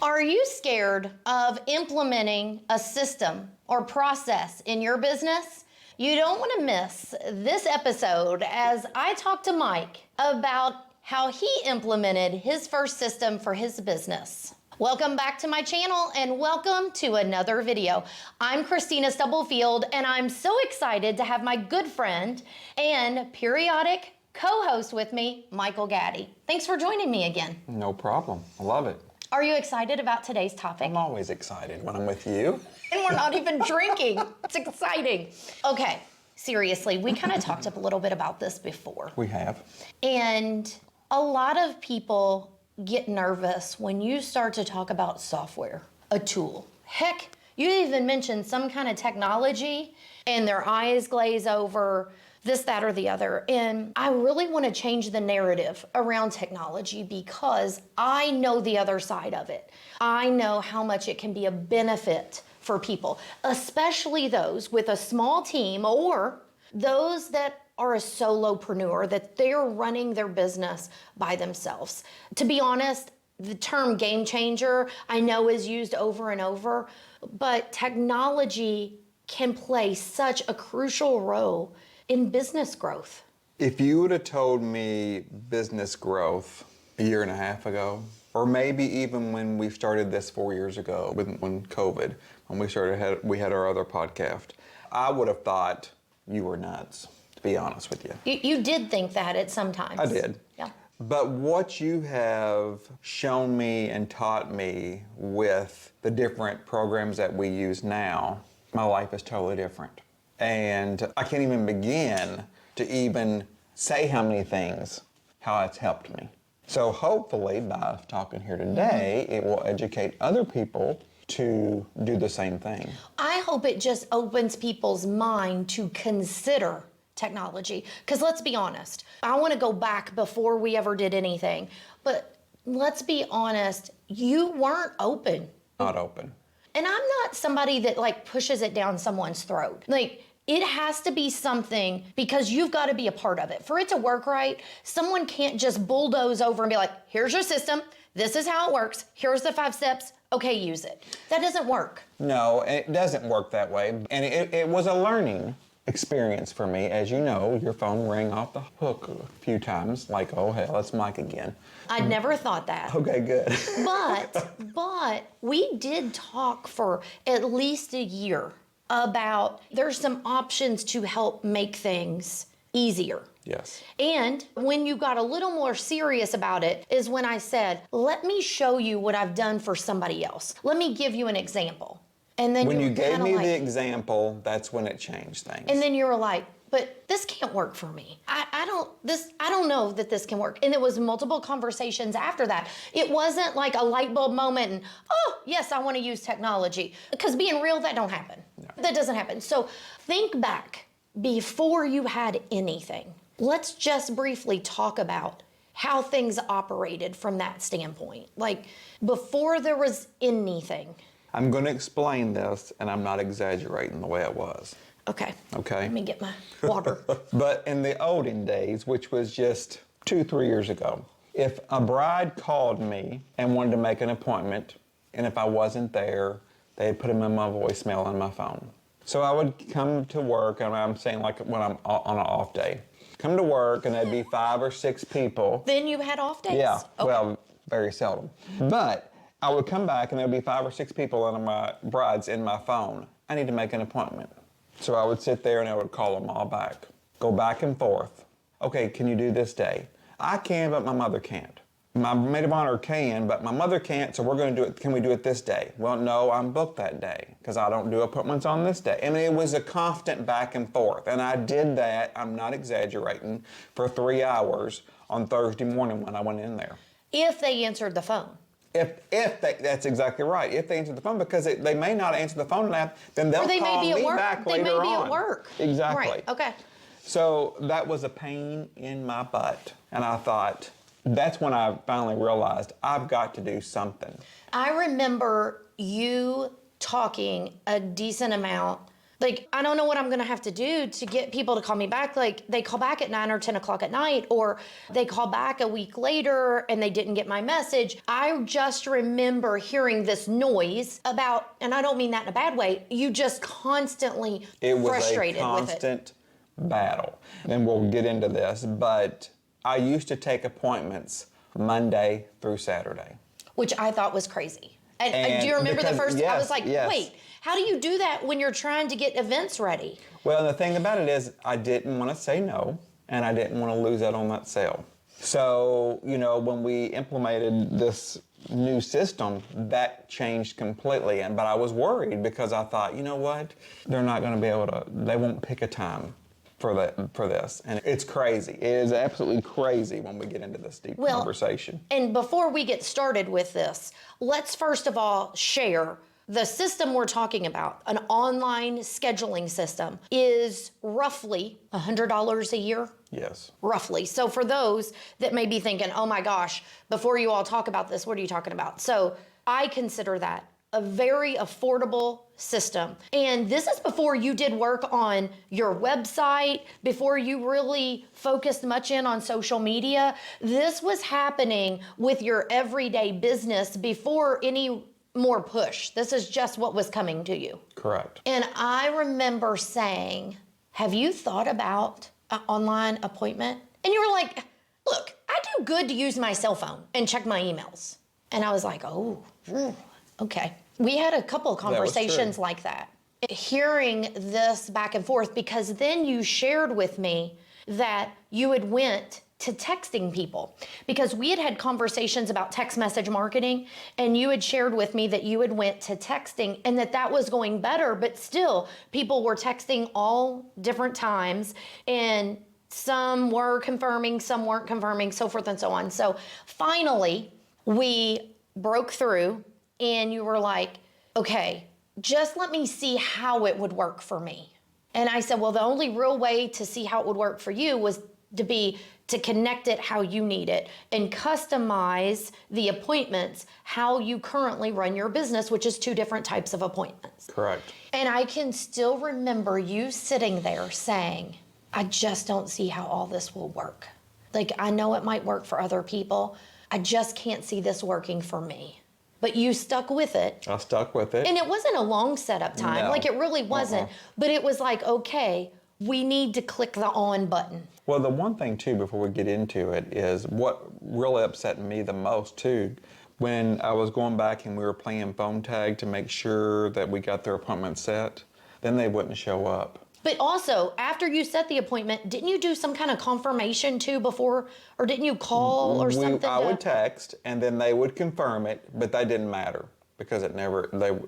Are you scared of implementing a system or process in your business? You don't want to miss this episode as I talk to Mike about how he implemented his first system for his business. Welcome back to my channel and welcome to another video. I'm Kristina Stubblefield and I'm so excited to have my good friend and periodic co-host with me, Michael Gaddie. Thanks for joining me again. No problem. I love it. Are you excited about today's topic? I'm always excited when I'm with you. And we're not even drinking. It's exciting. Okay, seriously, we kind of talked a little bit about this before. We have. And a lot of people get nervous when you start to talk about software, a tool. Heck, you even mentioned some kind of technology and their eyes glaze over, this, that, or the other. And I really want to change the narrative around technology because I know the other side of it. I know how much it can be a benefit for people, especially those with a small team or those that are a solopreneur, that they're running their business by themselves. To be honest, the term game changer I know is used over and over, but technology can play such a crucial role in business growth. If you would have told me business growth a year and a half ago, or maybe even when we started this 4 years ago, when COVID, when we had our other podcast, I would have thought you were nuts, to be honest with you. You did think that at some times. I did. Yeah. But what you have shown me and taught me with the different programs that we use now, my life is totally different. And I can't even begin to even say how many things, how it's helped me. So hopefully by talking here today, it will educate other people to do the same thing. I hope it just opens people's mind to consider technology. Because let's be honest, I want to go back before we ever did anything. But let's be honest, you weren't open. Not open. And I'm not somebody that like pushes it down someone's throat. Like, it has to be something because you've got to be a part of it. For it to work right, someone can't just bulldoze over and be like, here's your system, this is how it works, here's the 5 steps, okay, use it. That doesn't work. No, it doesn't work that way. And it was a learning experience for me. As you know, your phone rang off the hook a few times, like, oh hell, it's Mike again. I'd never thought that. Okay, good. But we did talk for at least a year about there's some options to help make things easier. Yes. And when you got a little more serious about it is when I said, let me show you what I've done for somebody else. Let me give you an example. And then when you gave me like, the example, that's when it changed things. And then you were like, but this can't work for me. I don't know that this can work. And it was multiple conversations after that. It wasn't like a light bulb moment and, oh, yes, I want to use technology. Because being real, that don't happen. No. That doesn't happen. So think back before you had anything. Let's just briefly talk about how things operated from that standpoint. Like before there was anything. I'm going to explain this, and I'm not exaggerating the way it was. Okay. Okay. Let me get my water. But in the olden days, which was just 2-3 years ago, if a bride called me and wanted to make an appointment, and if I wasn't there, they'd put them in my voicemail on my phone. So I would come to work, and I'm saying like when I'm on an off day, come to work, and there'd be 5 or 6 people. Then you had off days? Yeah. Okay. Well, very seldom. But I would come back and there'd be 5 or 6 people on my brides in my phone. I need to make an appointment. So I would sit there and I would call them all back. Go back and forth. Okay, can you do this day? I can, but my mother can't. My maid of honor can, but my mother can't, so we're going to do it. Can we do it this day? Well, no, I'm booked that day because I don't do appointments on this day. I mean, it was a constant back and forth. And I did that, I'm not exaggerating, for 3 hours on Thursday morning when I went in there. If they answered the phone. That's exactly right. If they answer the phone, because they may not answer the phone now, then they'll call me back later on. They may be at work. Exactly. Right, okay. So that was a pain in my butt. And I thought, that's when I finally realized I've got to do something. I remember you talking a decent amount Like, I don't know what I'm going to have to do to get people to call me back. Like, they call back at 9 or 10 o'clock at night, or they call back a week later and they didn't get my message. I just remember hearing this noise about, and I don't mean that in a bad way, you just constantly frustrated with it. It was a constant battle. And we'll get into this, but I used to take appointments Monday through Saturday. Which I thought was crazy. And do you remember the first, I was like, wait, how do you do that when you're trying to get events ready? Well, the thing about it is I didn't want to say no, and I didn't want to lose out on that sale. So, you know, when we implemented this new system, that changed completely. But I was worried because I thought, you know what? They're not going to be able to, they won't pick a time for this. And it's crazy. It is absolutely crazy when we get into this deep conversation. And before we get started with this, let's first of all share the system we're talking about. An online scheduling system is roughly $100 a year. Yes. Roughly. So for those that may be thinking, oh my gosh, before you all talk about this, what are you talking about? So I consider that a very affordable system. And this is before you did work on your website, before you really focused much in on social media. This was happening with your everyday business before any more push. This is just what was coming to you. Correct. And I remember saying, have you thought about an online appointment? And you were like, look, I do good to use my cell phone and check my emails. And I was like, oh, okay. We had a couple of conversations like that. Hearing this back and forth, because then you shared with me that you had went to texting people, because we had conversations about text message marketing, and you had shared with me that you had went to texting and that was going better, but still people were texting all different times, and some were confirming, some weren't confirming, so forth and so on. So finally we broke through and you were like, okay, just let me see how it would work for me. And I said, well, the only real way to see how it would work for you was to connect it how you need it and customize the appointments how you currently run your business, which is 2 different types of appointments. Correct. And I can still remember you sitting there saying, I just don't see how all this will work. Like, I know it might work for other people. I just can't see this working for me. But you stuck with it. I stuck with it. And it wasn't a long setup time. No. Like, it really wasn't. But it was like, okay, we need to click the on button. Well, the one thing, too, before we get into it, is what really upset me the most, too, when I was going back and we were playing phone tag to make sure that we got their appointment set, then they wouldn't show up. But also, after you set the appointment, didn't you do some kind of confirmation, too, before? Or didn't you call or something? I would text, and then they would confirm it, but that didn't matter. Because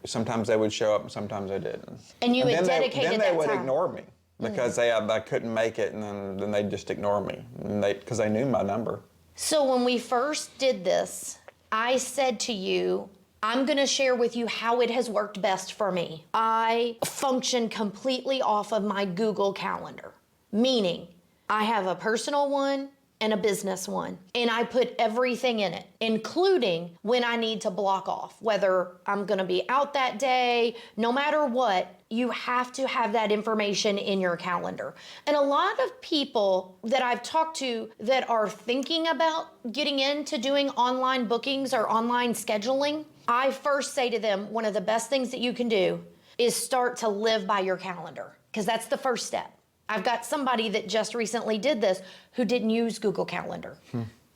sometimes they would show up and sometimes they didn't. And you had dedicated that time. Then they would ignore me. Because I couldn't make it, and then they'd just ignore me, because they knew my number. So when we first did this, I said to you, I'm going to share with you how it has worked best for me. I function completely off of my Google Calendar, meaning I have a personal one and a business one, and I put everything in it, including when I need to block off, whether I'm going to be out that day, no matter what. You have to have that information in your calendar. And a lot of people that I've talked to that are thinking about getting into doing online bookings or online scheduling, I first say to them, one of the best things that you can do is start to live by your calendar, because that's the first step. I've got somebody that just recently did this who didn't use Google Calendar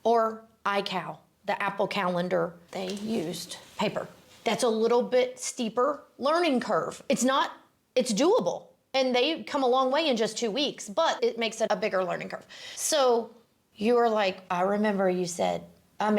or iCal, the Apple Calendar. They used paper. That's a little bit steeper learning curve. It's doable, and they come a long way in just 2 weeks, but it makes it a bigger learning curve. So you were like, I remember you said, I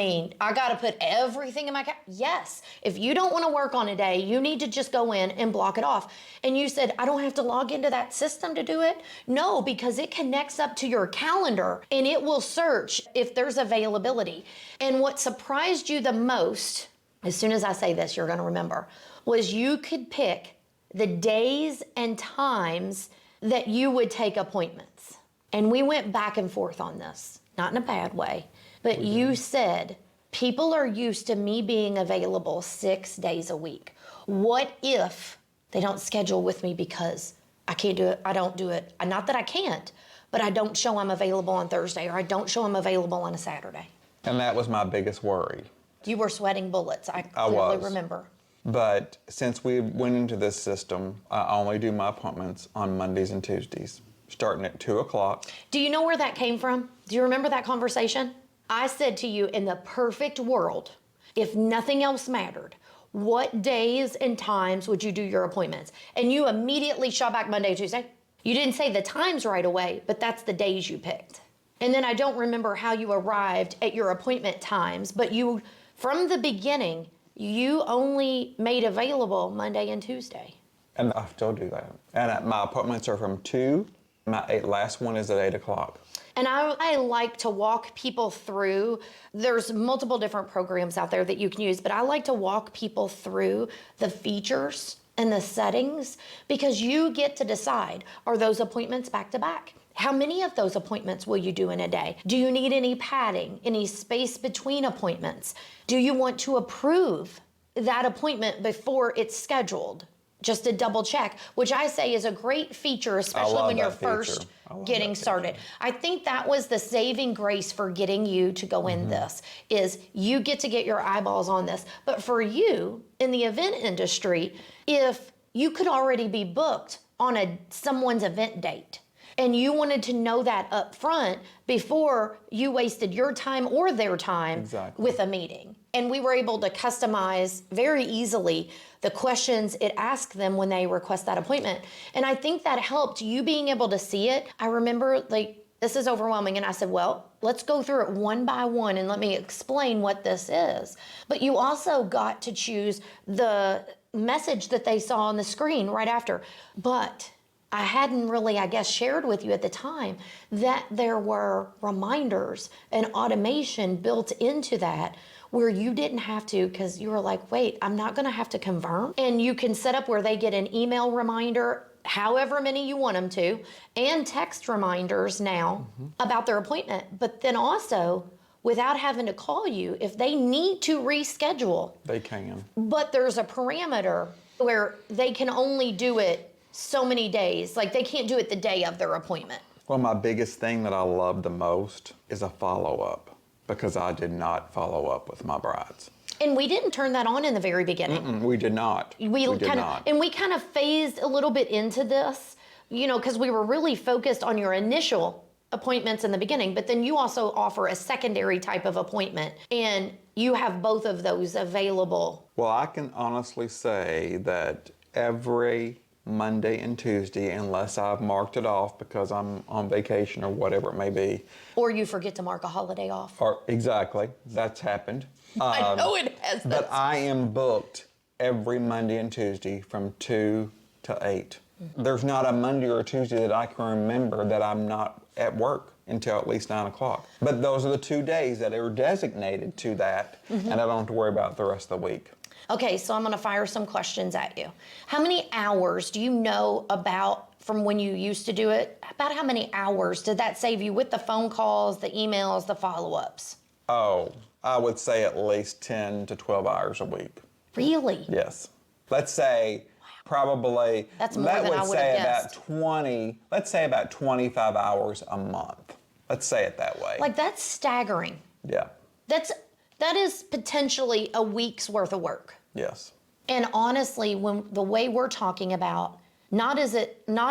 got to put everything in my Yes, if you don't want to work on a day, you need to just go in and block it off. And you said, I don't have to log into that system to do it. No, because it connects up to your calendar and it will search if there's availability. And what surprised you the most, as soon as I say this, you're going to remember, was you could pick the days and times that you would take appointments. And we went back and forth on this, not in a bad way, but you said, people are used to me being available 6 days a week. What if they don't schedule with me because I can't do it. I don't do it. Not that I can't, but I don't show I'm available on Thursday, or I don't show I'm available on a Saturday. And that was my biggest worry. You were sweating bullets. I I clearly was. remember. But since we went into this system, I only do my appointments on Mondays and Tuesdays, starting at 2 o'clock. Do you know where that came from? Do you remember that conversation? I said to you, in the perfect world, if nothing else mattered, what days and times would you do your appointments? And you immediately shot back Monday, Tuesday. You didn't say the times right away, but that's the days you picked. And then I don't remember how you arrived at your appointment times, but you, from the beginning, you only made available Monday and Tuesday. And I still do that. And my appointments are from 2. My last one is at 8 o'clock. And I like to walk people through, there's multiple different programs out there that you can use, but I like to walk people through the features and the settings, because you get to decide, are those appointments back to back? How many of those appointments will you do in a day? Do you need any padding, any space between appointments? Do you want to approve that appointment before it's scheduled? Just to double check, which I say is a great feature, especially when you're first getting started. I think that was the saving grace for getting you to go in this, is you get to get your eyeballs on this. But for you in the event industry, if you could already be booked on someone's event date, and you wanted to know that up front before you wasted your time or their time with a meeting. And we were able to customize very easily the questions it asked them when they request that appointment. And I think that helped you being able to see it. I remember, like, this is overwhelming. And I said, well, let's go through it one by one and let me explain what this is. But you also got to choose the message that they saw on the screen right after. But I hadn't really, I guess, shared with you at the time that there were reminders and automation built into that where you didn't have to, because you were like, wait, I'm not gonna have to confirm. And you can set up where they get an email reminder, however many you want them to, and text reminders now about their appointment. But then also, without having to call you, if they need to reschedule, they can. But there's a parameter where they can only do it so many days. Like, they can't do it the day of their appointment. Well, my biggest thing that I love the most is a follow-up, because I did not follow up with my brides. And we didn't turn that on in the very beginning. We did not. We did not. And we kind of phased a little bit into this, because we were really focused on your initial appointments in the beginning, but then you also offer a secondary type of appointment, and you have both of those available. Well, I can honestly say that every Monday and Tuesday, unless I've marked it off because I'm on vacation or whatever it may be. Or you forget to mark a holiday off. Or exactly, that's happened. I know it has. But I am booked every Monday and Tuesday from 2 to 8. There's not a Monday or a Tuesday that I can remember that I'm not at work until at least 9 o'clock. But those are the 2 days that are designated to that, and I don't have to worry about the rest of the week. Okay, so I'm gonna fire some questions at you. How many hours do you know about from when you used to do it? About how many hours did that save you with the phone calls, the emails, the follow-ups? Oh, I would say at least 10 to 12 hours a week. Really? Yes. Let's say probably, that's more that than would I would say have about guessed. 20, let's say about 25 hours a month. Let's say it that way. Like, that's staggering. Yeah. That is potentially a week's worth of work. Yes. And honestly, when the way we're talking about, not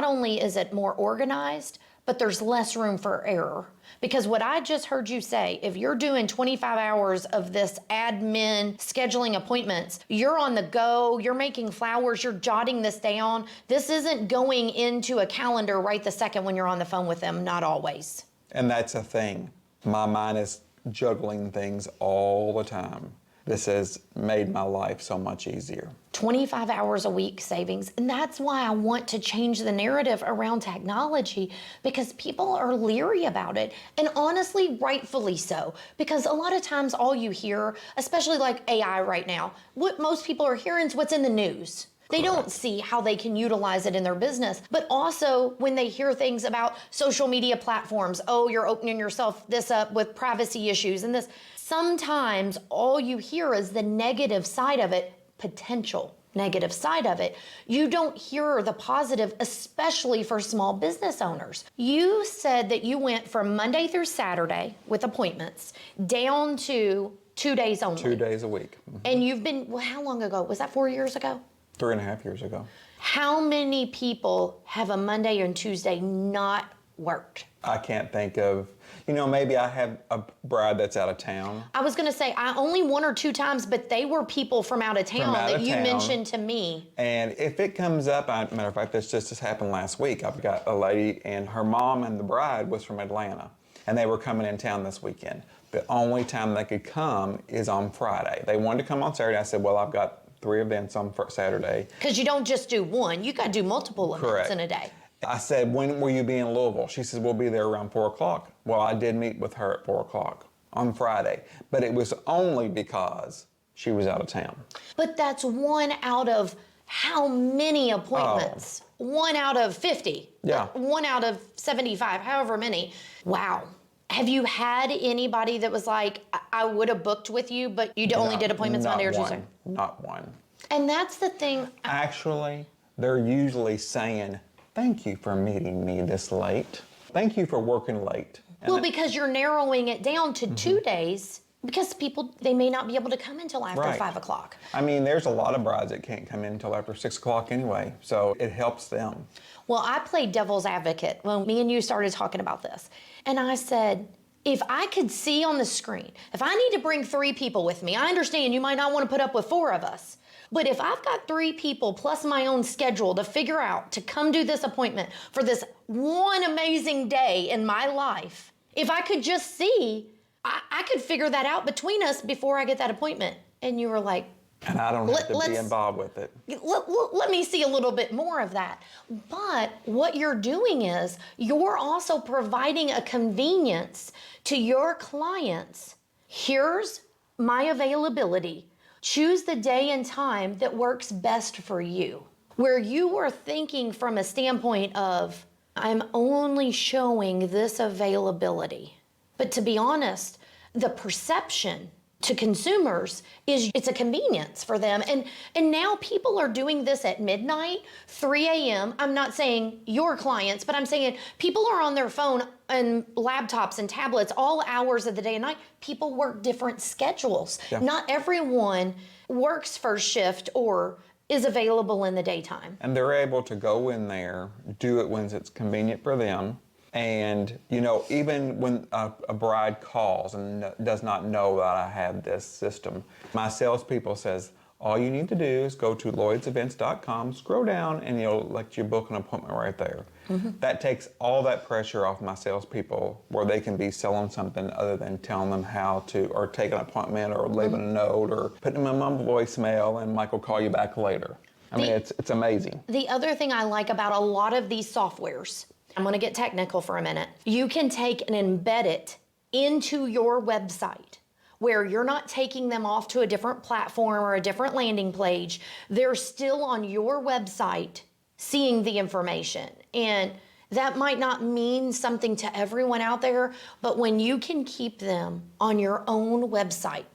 only is it more organized, but there's less room for error. Because what I just heard you say, if you're doing 25 hours of this admin scheduling appointments, you're on the go, you're making flowers, you're jotting this down. This isn't going into a calendar right the second when you're on the phone with them, not always. And that's a thing. My mind is juggling things all the time. This has made my life so much easier. 25 hours a week savings. And that's why I want to change the narrative around technology, because people are leery about it. And honestly, rightfully so. Because a lot of times all you hear, especially like AI right now, what most people are hearing is what's in the news. They don't see how they can utilize it in their business. But also when they hear things about social media platforms, oh, you're opening yourself this up with privacy issues and this. Sometimes all you hear is the negative side of it. potential negative side of it. You don't hear the positive, especially for small business owners. You said that you went from Monday through Saturday with appointments down to 2 days only. 2 days a week. And you've been, well, how long ago? Was that 4 years ago? 3.5 years ago. How many people have a Monday and Tuesday not worked? I can't think of, maybe I have a bride that's out of town. I was going to say, I only 1 or 2 times, but they were people from out of town that you mentioned to me. And if it comes up, matter of fact, this just happened last week. I've got a lady and her mom and the bride was from Atlanta, and they were coming in town this weekend. The only time they could come is on Friday. They wanted to come on Saturday. I said, well, I've got 3 events on Saturday. Because you don't just do one, you got to do multiple events Correct. in a day. I said, when will you be in Louisville? She said, we'll be there around 4 o'clock. Well, I did meet with her at 4 o'clock on Friday, but it was only because she was out of town. But that's 1 out of how many appointments? 1 out of 50. Yeah. 1 out of 75, however many. Wow. Have you had anybody that was like, I would have booked with you, but you only did appointments Monday or Tuesday? Not one. And that's the thing. Actually, they're usually saying, thank you for meeting me this late. Thank you for working late. Well, because you're narrowing it down to 2 days, because people, they may not be able to come until after 5 o'clock. I mean, there's a lot of brides that can't come in until after 6 o'clock anyway, so it helps them. Well, I played devil's advocate when me and you started talking about this. And I said, if I could see on the screen, if I need to bring 3 people with me, I understand you might not want to put up with 4 of us. But if I've got 3 people plus my own schedule to figure out to come do this appointment for this one amazing day in my life, if I could just see, I could figure that out between us before I get that appointment. And you were like, and I don't have to be involved with it. Let me see a little bit more of that. But what you're doing is you're also providing a convenience to your clients. Here's my availability. Choose the day and time that works best for you. Where you were thinking from a standpoint of, I'm only showing this availability. But to be honest, the perception to consumers is it's a convenience for them. And now people are doing this at midnight, 3 a.m. I'm not saying your clients, but I'm saying people are on their phone and laptops and tablets all hours of the day and night. People work different schedules. Yeah. Not everyone works first shift or is available in the daytime. And they're able to go in there, do it when it's convenient for them. And, even when a bride calls and does not know that I have this system, my salespeople says, all you need to do is go to lloydsevents.com, scroll down, and it'll let you book an appointment right there. Mm-hmm. That takes all that pressure off my salespeople where they can be selling something other than telling them how to, or take an appointment, or leaving a note, or putting them in my voicemail, and Mike will call you back later. I mean, it's amazing. The other thing I like about a lot of these softwares, I'm going to get technical for a minute. You can take and embed it into your website where you're not taking them off to a different platform or a different landing page. They're still on your website seeing the information. And that might not mean something to everyone out there, but when you can keep them on your own website.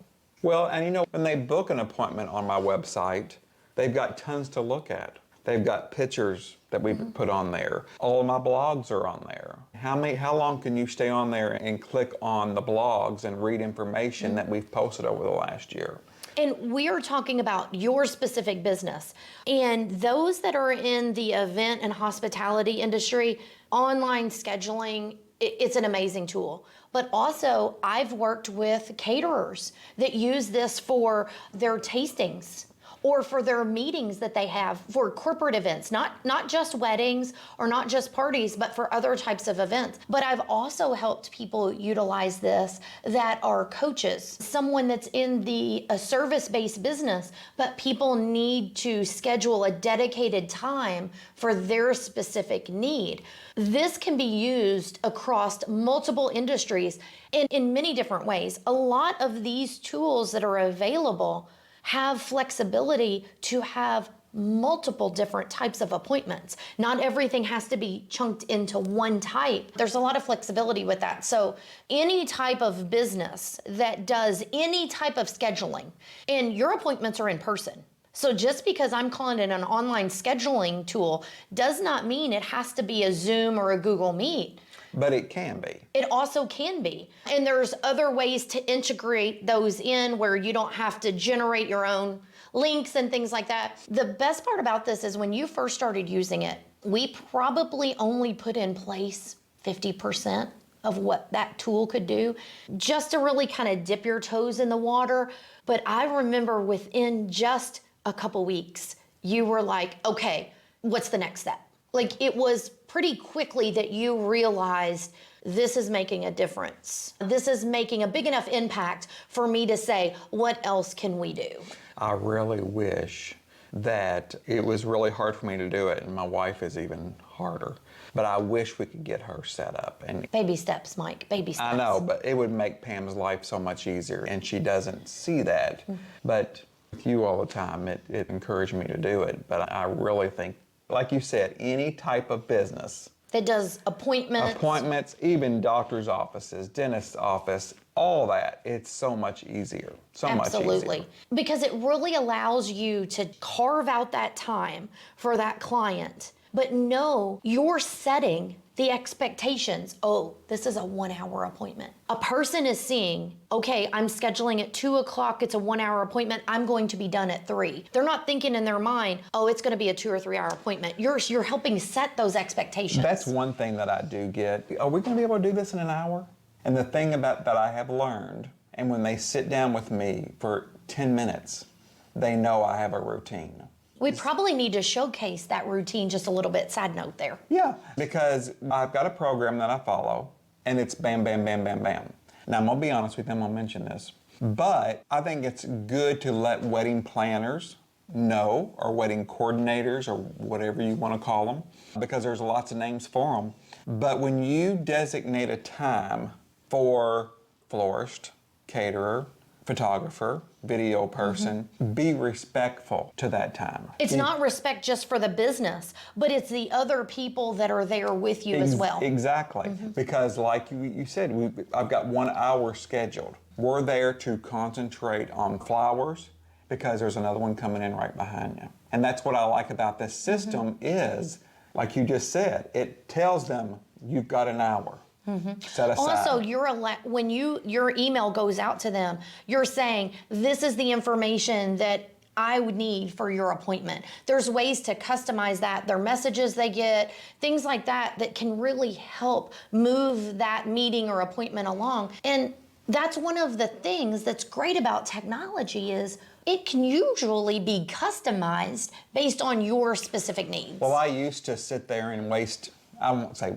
Well, and when they book an appointment on my website, they've got tons to look at. They've got pictures that we put on there. All of my blogs are on there. How long can you stay on there and click on the blogs and read information that we've posted over the last year? And we are talking about your specific business. And those that are in the event and hospitality industry, online scheduling, it's an amazing tool. But also, I've worked with caterers that use this for their tastings or for their meetings that they have for corporate events, not just weddings or not just parties, but for other types of events. But I've also helped people utilize this that are coaches, someone that's in a service-based business, but people need to schedule a dedicated time for their specific need. This can be used across multiple industries in many different ways. A lot of these tools that are available have flexibility to have multiple different types of appointments. Not everything has to be chunked into one type. There's a lot of flexibility with that. So any type of business that does any type of scheduling, and your appointments are in person. So just because I'm calling it an online scheduling tool does not mean it has to be a Zoom or a Google Meet. But it can be. It also can be. And there's other ways to integrate those in where you don't have to generate your own links and things like that. The best part about this is when you first started using it, we probably only put in place 50% of what that tool could do, just to really kind of dip your toes in the water. But I remember within just a couple weeks, you were like, okay, what's the next step? Like, it was pretty quickly that you realized this is making a difference. This is making a big enough impact for me to say, what else can we do? I really wish that it was really hard for me to do it, and my wife is even harder. But I wish we could get her set up. And Baby steps, Mike, baby steps. I know, but it would make Pam's life so much easier, and she doesn't see that. But with you all the time, it encouraged me to do it. But I really think, like you said, any type of business that does appointments, even doctor's offices, dentist's office, all that, it's so much easier. Absolutely. Because it really allows you to carve out that time for that client, but know you're setting the expectations. Oh, this is a 1 hour appointment. A person is seeing, okay, I'm scheduling at 2 o'clock. It's a 1 hour appointment. I'm going to be done at 3. They're not thinking in their mind, oh, it's going to be a 2 or 3 hour appointment. You're helping set those expectations. That's one thing that I do get. Are we going to be able to do this in an hour? And the thing about that I have learned, and when they sit down with me for 10 minutes, they know I have a routine. We probably need to showcase that routine just a little bit. Side note there. Yeah, because I've got a program that I follow, and it's bam, bam, bam, bam, bam. Now, I'm going to be honest with you, I'm going to mention this, but I think it's good to let wedding planners know, or wedding coordinators, or whatever you want to call them, because there's lots of names for them. But when you designate a time for florist, caterer, photographer, video person, be respectful to that time. It's not respect just for the business, but it's the other people that are there with you as well. Exactly. Because like you said, I've got 1 hour scheduled. We're there to concentrate on flowers because there's another one coming in right behind you. And that's what I like about this system is, like you just said, it tells them you've got an hour. Set aside. Also, when your email goes out to them, you're saying, this is the information that I would need for your appointment. There's ways to customize that, their messages they get, things like that that can really help move that meeting or appointment along. And that's one of the things that's great about technology is it can usually be customized based on your specific needs. Well, I used to sit there and waste, I won't say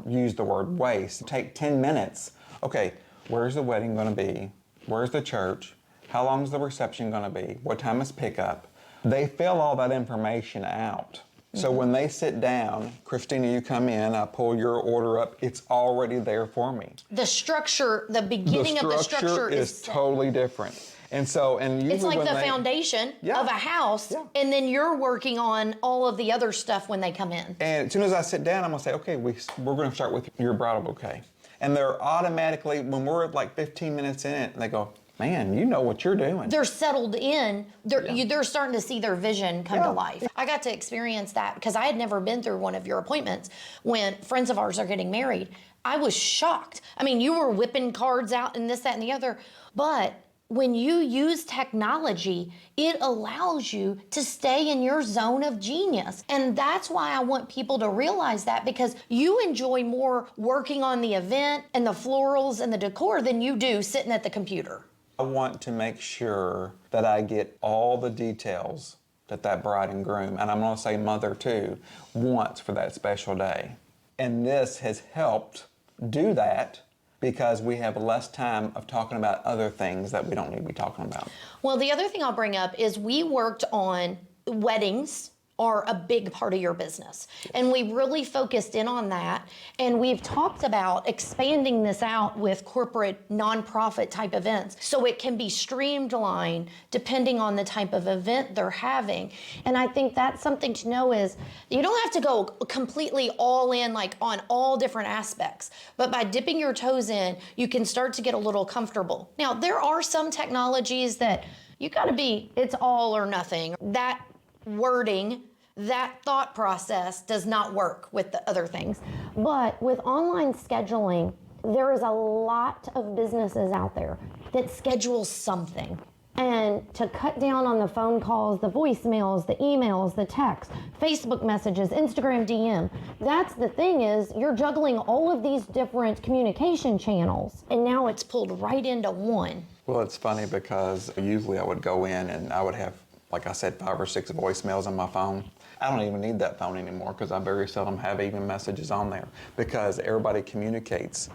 use the word waste, take 10 minutes. Okay, where's the wedding going to be? Where's the church? How long is the reception going to be? What time is pickup? They fill all that information out. So when they sit down, Kristina, you come in, I pull your order up, it's already there for me. The structure, the beginning of the structure is totally different. And so, and usually it's like the foundation of a house, and then you're working on all of the other stuff when they come in. And as soon as I sit down, I'm gonna say, okay, we're gonna start with your bridal bouquet. And they're automatically, when we're like 15 minutes in it, they go, man, you know what you're doing. They're settled in. They're starting to see their vision come to life. I got to experience that because I had never been through one of your appointments when friends of ours are getting married. I was shocked. I mean, you were whipping cards out and this, that, and the other. But when you use technology, it allows you to stay in your zone of genius. And that's why I want people to realize that, because you enjoy more working on the event and the florals and the decor than you do sitting at the computer. I want to make sure that I get all the details that bride and groom, and I'm going to say mother too, wants for that special day. And this has helped do that because we have less time of talking about other things that we don't need to be talking about. Well, the other thing I'll bring up is we worked on weddings are a big part of your business. And we really focused in on that. And we've talked about expanding this out with corporate nonprofit type events so it can be streamlined depending on the type of event they're having. And I think that's something to know is you don't have to go completely all in like on all different aspects. But by dipping your toes in, you can start to get a little comfortable. Now, there are some technologies that You gotta be, it's all or nothing. That wording, that thought process does not work with the other things. But with online scheduling, there is a lot of businesses out there that schedule something. And to cut down on the phone calls, the voicemails, the emails, the texts, Facebook messages, Instagram DM, that's the thing is you're juggling all of these different communication channels and now it's pulled right into one. Well, it's funny because usually I would go in and I would have, like I said, 5 or 6 voicemails on my phone. I don't even need that phone anymore because I very seldom have even messages on there because everybody communicates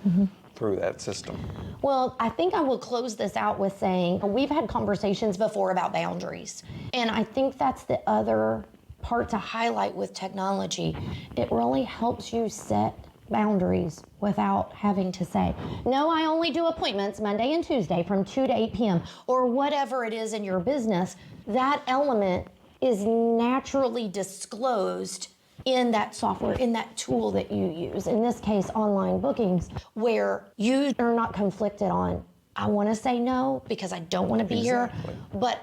through that system. Well, I think I will close this out with saying we've had conversations before about boundaries. And I think that's the other part to highlight with technology. It really helps you set boundaries without having to say, no, I only do appointments Monday and Tuesday from 2 to 8 p.m. or whatever it is in your business. That element is naturally disclosed in that software, in that tool that you use. In this case, online bookings, where you are not conflicted on, I want to say no because I don't want to be here, but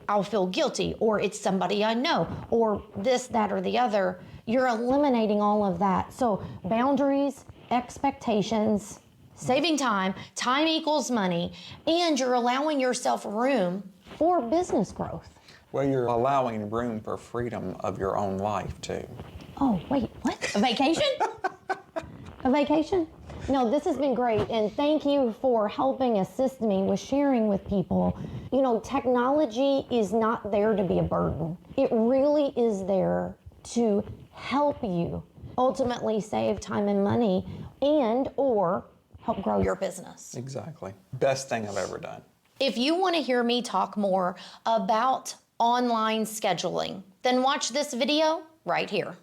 I'll feel guilty, or it's somebody I know, or this, that, or the other. You're eliminating all of that. So boundaries, expectations, saving time, time equals money, and you're allowing yourself room for business growth. Well, you're allowing room for freedom of your own life too. Oh, wait, what? A vacation? A vacation? No, this has been great, and thank you for helping assist me with sharing with people. You know, technology is not there to be a burden. It really is there to help you ultimately save time and money and or help grow your business. Exactly. Best thing I've ever done. If you want to hear me talk more about online scheduling, then watch this video right here.